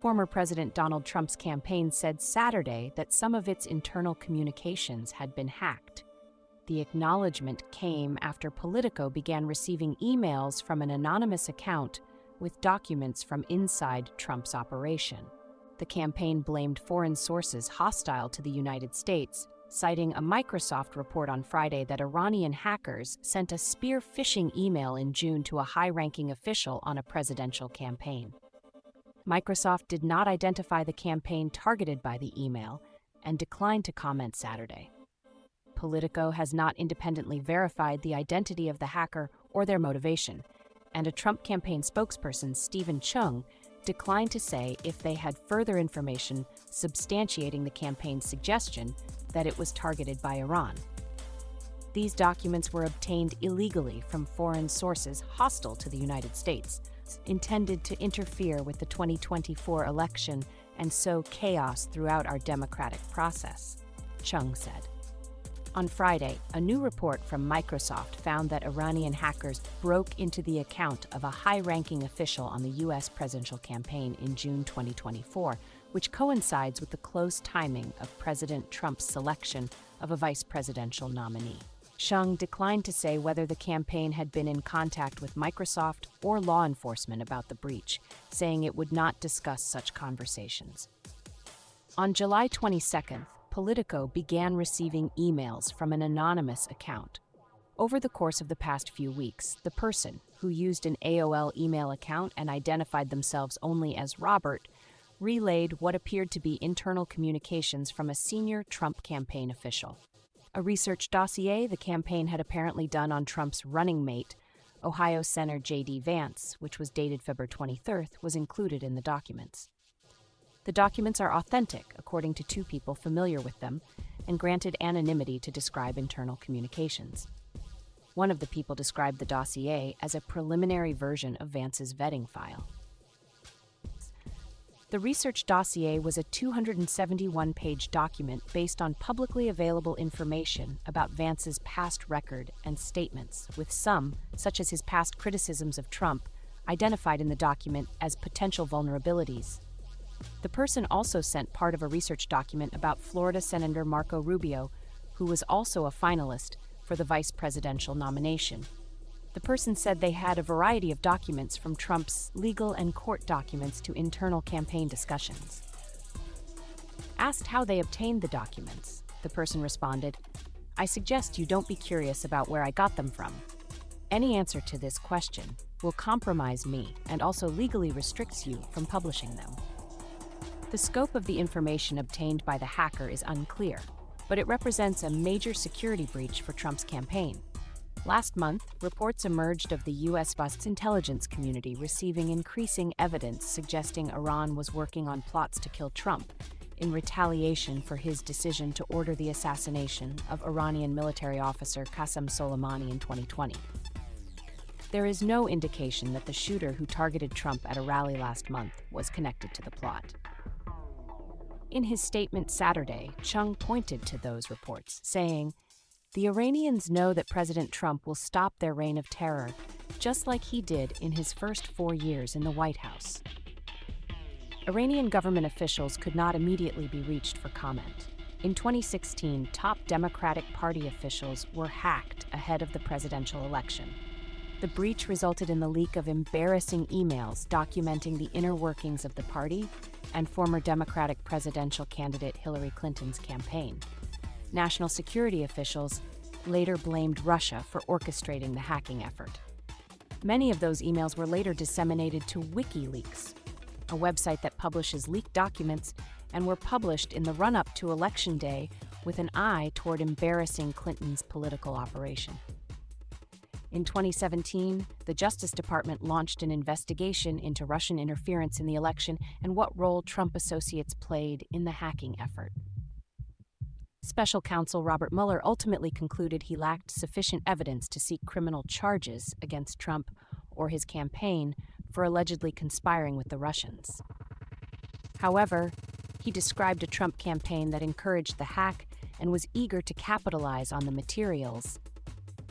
Former President Donald Trump's campaign said Saturday that some of its internal communications had been hacked. The acknowledgement came after Politico began receiving emails from an anonymous account with documents from inside Trump's operation. The campaign blamed foreign sources hostile to the United States, citing a Microsoft report on Friday that Iranian hackers sent a spear phishing email in June to a high-ranking official on a presidential campaign. Microsoft did not identify the campaign targeted by the email and declined to comment Saturday. Politico has not independently verified the identity of the hacker or their motivation, and a Trump campaign spokesperson, Stephen Chung, declined to say if they had further information substantiating the campaign's suggestion that it was targeted by Iran. These documents were obtained illegally from foreign sources hostile to the United States, intended to interfere with the 2024 election and sow chaos throughout our democratic process, Chung said. On Friday, a new report from Microsoft found that Iranian hackers broke into the account of a high-ranking official on the U.S. presidential campaign in June 2024, which coincides with the close timing of President Trump's selection of a vice presidential nominee. Chung declined to say whether the campaign had been in contact with Microsoft or law enforcement about the breach, saying it would not discuss such conversations. On July 22nd, Politico began receiving emails from an anonymous account. Over the course of the past few weeks, the person, who used an AOL email account and identified themselves only as Robert, relayed what appeared to be internal communications from a senior Trump campaign official. A research dossier the campaign had apparently done on Trump's running mate, Ohio Senator J.D. Vance, which was dated February 23rd, was included in the documents. The documents are authentic, according to two people familiar with them, and granted anonymity to describe internal communications. One of the people described the dossier as a preliminary version of Vance's vetting file. The research dossier was a 271-page document based on publicly available information about Vance's past record and statements, with some, such as his past criticisms of Trump, identified in the document as potential vulnerabilities. The person also sent part of a research document about Florida Senator Marco Rubio, who was also a finalist for the vice presidential nomination. The person said they had a variety of documents, from Trump's legal and court documents to internal campaign discussions. Asked how they obtained the documents, the person responded, "I suggest you don't be curious about where I got them from. Any answer to this question will compromise me and also legally restricts you from publishing them." The scope of the information obtained by the hacker is unclear, but it represents a major security breach for Trump's campaign. Last month, reports emerged of the U.S. intelligence community receiving increasing evidence suggesting Iran was working on plots to kill Trump in retaliation for his decision to order the assassination of Iranian military officer Qasem Soleimani in 2020. There is no indication that the shooter who targeted Trump at a rally last month was connected to the plot. In his statement Saturday, Chung pointed to those reports, saying, "The Iranians know that President Trump will stop their reign of terror, just like he did in his first 4 years in the White House." Iranian government officials could not immediately be reached for comment. In 2016, top Democratic Party officials were hacked ahead of the presidential election. The breach resulted in the leak of embarrassing emails documenting the inner workings of the party and former Democratic presidential candidate Hillary Clinton's campaign. National security officials later blamed Russia for orchestrating the hacking effort. Many of those emails were later disseminated to WikiLeaks, a website that publishes leaked documents, and were published in the run-up to Election Day with an eye toward embarrassing Clinton's political operation. In 2017, the Justice Department launched an investigation into Russian interference in the election and what role Trump associates played in the hacking effort. Special counsel Robert Mueller ultimately concluded he lacked sufficient evidence to seek criminal charges against Trump or his campaign for allegedly conspiring with the Russians. However, he described a Trump campaign that encouraged the hack and was eager to capitalize on the materials.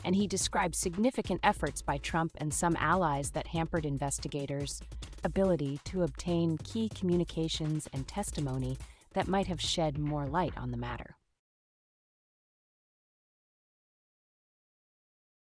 And he described significant efforts by Trump and some allies that hampered investigators, ability to obtain key communications and testimony that might have shed more light on the matter.